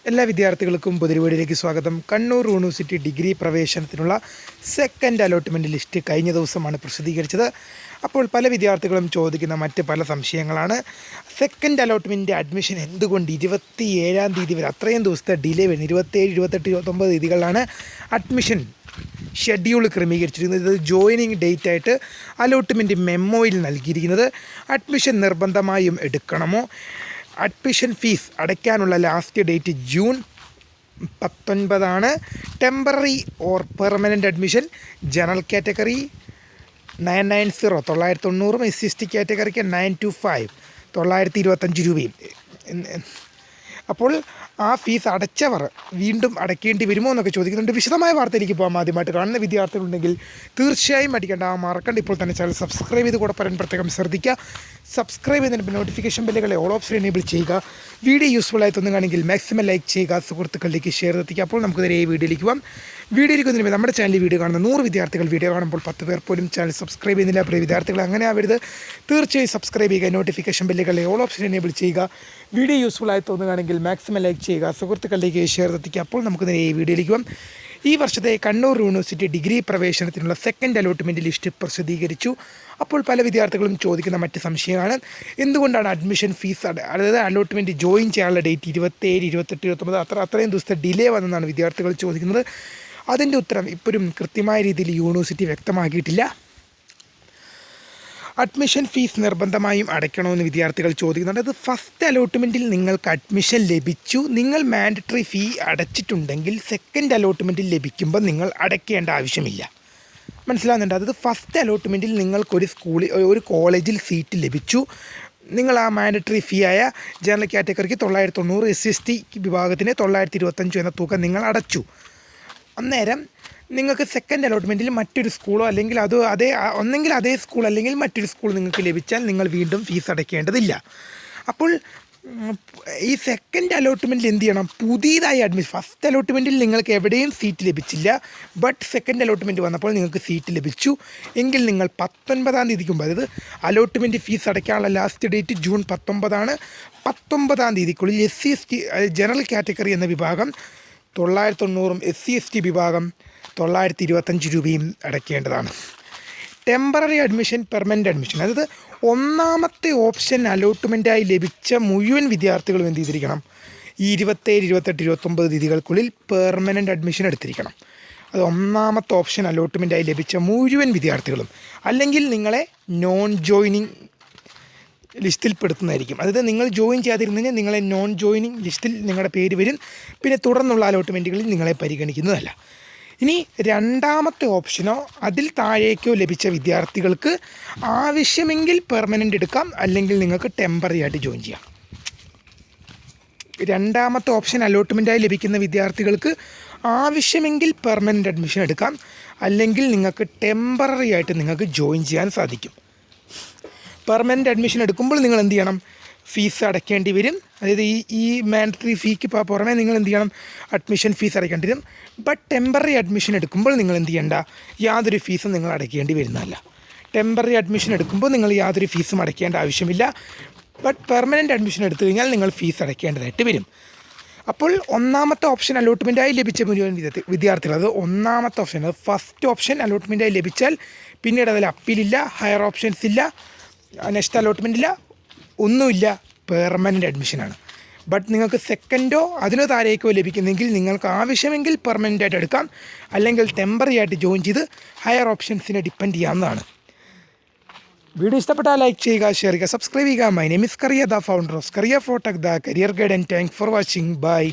എല്ലാ വിദ്യാർത്ഥികൾക്കും പുതിയ സ്വാഗതം. കണ്ണൂർ യൂണിവേഴ്സിറ്റി ഡിഗ്രി പ്രവേശനത്തിനുള്ള സെക്കൻഡ് അലോട്ട്മെൻറ്റ് ലിസ്റ്റ് കഴിഞ്ഞ ദിവസമാണ് പ്രസിദ്ധീകരിച്ചത്. അപ്പോൾ പല വിദ്യാർത്ഥികളും ചോദിക്കുന്ന മറ്റ് പല സംശയങ്ങളാണ്. സെക്കൻഡ് അലോട്ട്മെൻറ്റ് അഡ്മിഷൻ എന്തുകൊണ്ട് 27-ാം തീയതി വരെ അത്രയും ദിവസത്തെ ഡിലേ വരുന്നത്? 27, 28, 29 തീയതികളിലാണ് അഡ്മിഷൻ ഷെഡ്യൂൾ ക്രമീകരിച്ചിരിക്കുന്നത്. ഇത് ജോയിനിങ് ഡേറ്റ് ആയിട്ട് അലോട്ട്മെൻറ്റ് മെമ്മോയിൽ നൽകിയിരിക്കുന്നത്. അഡ്മിഷൻ നിർബന്ധമായും എടുക്കണമോ? അഡ്മിഷൻ ഫീസ് അടയ്ക്കാനുള്ള last date June 19 temporary or permanent admission general category 990 990, SC/ST കാറ്റഗറിക്ക് 925 925 രൂപയും. അപ്പോൾ ആ ഫീസ് അടച്ചവർ വീണ്ടും അടയ്ക്കേണ്ടി വരുമോ എന്നൊക്കെ ചോദിക്കുന്നുണ്ട്. വിശദമായ വാർത്തയിലേക്ക് പോകാം. ആദ്യമായിട്ട് കാണുന്ന വിദ്യാർത്ഥികളുണ്ടെങ്കിൽ തീർച്ചയായും അടിക്കേണ്ട, മറക്കണ്ട ഇപ്പോൾ തന്നെ ചാനൽ സബ്സ്ക്രൈബ് ചെയ്ത് കൂടെ പറയാൻ പ്രത്യേകം ശ്രദ്ധിക്കുക. സബ്സ്ക്രൈബ് ചെയ്തതിന് നോട്ടിഫിക്കേഷൻ ബെല്ലുകളെ ഓൾ ഓപ്ഷൻ എനേബിൾ ചെയ്യുക. വീഡിയോ യൂസ്ഫുൾ ആയി തോന്നുകയാണെങ്കിൽ മാക്സിമം ലൈക്ക് ചെയ്യുക, സുഹൃത്തുക്കളിലേക്ക് ഷെയർ എത്തിക്കുക. അപ്പോൾ നമുക്ക് നേരെ വീഡിയോയിലേക്ക് പോകാം. വീഡിയോയിലേക്ക് വന്നതിന് നമ്മുടെ ചാനലിൽ വീഡിയോ കാണുന്ന 100 വിദ്യാർത്ഥികൾ വീഡിയോ കാണുമ്പോൾ 10 പേർ പോലും ചാനൽ സബ്സ്ക്രൈബ് ചെയ്യുന്നില്ല. പ്രിയ വിദ്യാർത്ഥികൾ അങ്ങനെ ആവരുത്. തീർച്ചയായും സബ്സ്ക്രൈബ് ചെയ്യുക, നോട്ടിഫിക്കേഷൻ ബെല്ലുകളെ ഓൾ ഓപ്ഷൻ എനേബിൾ ചെയ്യുക. വീഡിയോ യൂസ്ഫുൾ ആയി തോന്നുകയാണെങ്കിൽ മാക്സിമം ലൈക്ക് ചെയ്യുക, സുഹൃത്തുക്കളിലേക്ക് ഷെയർ എത്തിക്കുക. അപ്പോൾ നമുക്ക് നേരെ വീഡിയോയിലേക്ക് പോകാം. ഈ വർഷത്തെ കണ്ണൂർ യൂണിവേഴ്സിറ്റി ഡിഗ്രി പ്രവേശനത്തിനുള്ള സെക്കൻഡ് അലോട്ട്മെൻറ്റ് ലിസ്റ്റ് പ്രസിദ്ധീകരിച്ചു. അപ്പോൾ പല വിദ്യാർത്ഥികളും ചോദിക്കുന്ന മറ്റ് സംശയമാണ്, എന്തുകൊണ്ടാണ് അഡ്മിഷൻ ഫീസ് അതായത് അലോട്ട്മെൻറ്റ് ജോയിൻ ചെയ്യാനുള്ള ഡേറ്റ് 27, 28, 29 അത്രയും ദിവസത്തെ ഡിലേ വന്നെന്നാണ് വിദ്യാർത്ഥികൾ ചോദിക്കുന്നത്. അതിൻ്റെ ഉത്തരം ഇപ്പോഴും കൃത്യമായ രീതിയിൽ യൂണിവേഴ്സിറ്റി വ്യക്തമാക്കിയിട്ടില്ല. അഡ്മിഷൻ ഫീസ് നിർബന്ധമായും അടയ്ക്കണമെന്ന് വിദ്യാർത്ഥികൾ ചോദിക്കുന്നുണ്ട്. അത് ഫസ്റ്റ് അലോട്ട്മെൻറ്റിൽ നിങ്ങൾക്ക് അഡ്മിഷൻ ലഭിച്ചു, നിങ്ങൾ മാൻഡറ്ററി ഫീ അടച്ചിട്ടുണ്ടെങ്കിൽ സെക്കൻഡ് അലോട്ട്മെൻറ്റിൽ ലഭിക്കുമ്പോൾ നിങ്ങൾ അടയ്ക്കേണ്ട ആവശ്യമില്ല. മനസ്സിലാകുന്നുണ്ട്? അത് ഫസ്റ്റ് അലോട്ട്മെൻറ്റിൽ ഒരു കോളേജിൽ സീറ്റ് ലഭിച്ചു, നിങ്ങൾ ആ മാൻഡറ്ററി ഫീ ആയ ജനറൽ കാറ്റഗറിക്ക് 990, SC/ST വിഭാഗത്തിന് 925 എന്ന തുക നിങ്ങൾ അടച്ചു. അന്നേരം നിങ്ങൾക്ക് സെക്കൻഡ് അലോട്ട്മെൻറ്റിൽ മറ്റൊരു സ്കൂളോ അല്ലെങ്കിൽ ഒന്നെങ്കിൽ അതേ സ്കൂൾ അല്ലെങ്കിൽ മറ്റൊരു സ്കൂൾ നിങ്ങൾക്ക് ലഭിച്ചാൽ നിങ്ങൾ വീണ്ടും ഫീസ് അടയ്ക്കേണ്ടതില്ല. അപ്പോൾ ഈ സെക്കൻഡ് അലോട്ട്മെൻറ്റിൽ എന്ത് ചെയ്യണം? പുതിയതായി അഡ്മിഷൻ, ഫസ്റ്റ് അലോട്ട്മെൻറ്റിൽ നിങ്ങൾക്ക് എവിടെയും സീറ്റ് ലഭിച്ചില്ല, ബട്ട് സെക്കൻഡ് അലോട്ട്മെൻറ്റ് വന്നപ്പോൾ നിങ്ങൾക്ക് സീറ്റ് ലഭിച്ചു എങ്കിൽ നിങ്ങൾ 19-ാം തീയതിക്ക് മുമ്പ്, അതായത് അലോട്ട്മെൻറ്റ് ഫീസ് അടയ്ക്കാനുള്ള last date June 19 19-ാം തീയതിക്കുള്ളിൽ SC/ST general category എന്ന വിഭാഗം 990, SC/ST വിഭാഗം 925 രൂപയും അടയ്ക്കേണ്ടതാണ്. ടെമ്പററി അഡ്മിഷൻ, പെർമനൻ്റ് അഡ്മിഷൻ, അതായത് ഒന്നാമത്തെ ഓപ്ഷൻ അലോട്ട്മെൻറ്റായി ലഭിച്ച മുഴുവൻ വിദ്യാർത്ഥികളും എന്ത് ചെയ്തിരിക്കണം? ഈ 27, 28, 29 തീയതികൾക്കുള്ളിൽ പെർമനൻ്റ് അഡ്മിഷൻ എടുത്തിരിക്കണം. അത് ഒന്നാമത്തെ ഓപ്ഷൻ അലോട്ട്മെൻറ്റായി ലഭിച്ച മുഴുവൻ വിദ്യാർത്ഥികളും. അല്ലെങ്കിൽ നിങ്ങളെ നോൺ ജോയിനിങ് ലിസ്റ്റിൽ പെടുത്തുന്നതായിരിക്കും. അതായത് നിങ്ങൾ ജോയിൻ ചെയ്യാതിരുന്നതിന് നിങ്ങളെ നോൺ ജോയിനിങ് ലിസ്റ്റിൽ നിങ്ങളുടെ പേര് വരും. പിന്നെ തുടർന്നുള്ള അലോട്ട്മെൻറ്റുകളിൽ നിങ്ങളെ പരിഗണിക്കുന്നതല്ല. ഇനി രണ്ടാമത്തെ ഓപ്ഷനോ അതിൽ താഴേക്കോ ലഭിച്ച വിദ്യാർത്ഥികൾക്ക് ആവശ്യമെങ്കിൽ പെർമനൻ്റ് എടുക്കാം, അല്ലെങ്കിൽ നിങ്ങൾക്ക് ടെമ്പററി ആയിട്ട് ജോയിൻ ചെയ്യാം. രണ്ടാമത്തെ ഓപ്ഷൻ അലോട്ട്മെൻറ്റായി ലഭിക്കുന്ന വിദ്യാർത്ഥികൾക്ക് ആവശ്യമെങ്കിൽ പെർമനൻ്റ് അഡ്മിഷൻ എടുക്കാം, അല്ലെങ്കിൽ നിങ്ങൾക്ക് ടെമ്പററി ആയിട്ട് നിങ്ങൾക്ക് ജോയിൻ ചെയ്യാൻ സാധിക്കും. പെർമനൻ്റ് അഡ്മിഷൻ എടുക്കുമ്പോൾ നിങ്ങൾ എന്ത് ചെയ്യണം? ഫീസ് അടയ്ക്കേണ്ടി വരും. അതായത് ഈ മാൻഡറ്ററി ഫീക്ക് പുറമെ നിങ്ങൾ എന്ത് ചെയ്യണം? അഡ്മിഷൻ ഫീസ് അടയ്ക്കേണ്ടി വരും. ബട്ട് ടെമ്പററി അഡ്മിഷൻ എടുക്കുമ്പോൾ നിങ്ങൾ എന്ത് ചെയ്യേണ്ട? യാതൊരു ഫീസും നിങ്ങൾ അടയ്ക്കേണ്ടി വരുന്നതല്ല. ടെമ്പററി അഡ്മിഷൻ എടുക്കുമ്പോൾ നിങ്ങൾ യാതൊരു ഫീസും അടയ്ക്കേണ്ട ആവശ്യമില്ല. ബട്ട് പെർമനൻ്റ് അഡ്മിഷൻ എടുത്തു കഴിഞ്ഞാൽ നിങ്ങൾ ഫീസ് അടയ്ക്കേണ്ടതായിട്ട് വരും. അപ്പോൾ ഒന്നാമത്തെ ഓപ്ഷൻ അലോട്ട്മെൻറ്റായി ലഭിച്ച മുഴുവൻ വിദ്യാർത്ഥികൾ, അത് ഒന്നാമത്തെ ഓപ്ഷൻ, അത് ഫസ്റ്റ് ഓപ്ഷൻ അലോട്ട്മെൻറ്റായി ലഭിച്ചാൽ പിന്നീട് അതിൽ അപ്പീലില്ല, ഹയർ ഓപ്ഷൻസ് ഇല്ല, നെക്സ്റ്റ് അലോട്ട്മെൻ്റ് ഇല്ല, ഒന്നുമില്ല, പെർമനൻ്റ് അഡ്മിഷനാണ്. ബട്ട് നിങ്ങൾക്ക് സെക്കൻഡോ അതിനോ താഴേക്കോ ലഭിക്കുന്നെങ്കിൽ നിങ്ങൾക്ക് ആവശ്യമെങ്കിൽ പെർമനൻ്റ് ആയിട്ട് എടുക്കാം, അല്ലെങ്കിൽ ടെമ്പററി ആയിട്ട് ജോയിൻ ചെയ്ത് ഹയർ ഓപ്ഷൻസിനെ ഡിപ്പെൻഡ് ചെയ്യാവുന്നതാണ്. വീഡിയോ ഇഷ്ടപ്പെട്ടാൽ ലൈക്ക് ചെയ്യുക, ഷെയർ ചെയ്യുക, സബ്സ്ക്രൈബ് ചെയ്യുക. My name is Kariya, the founder of Kariya for tech, the career guide, and thanks for watching. By.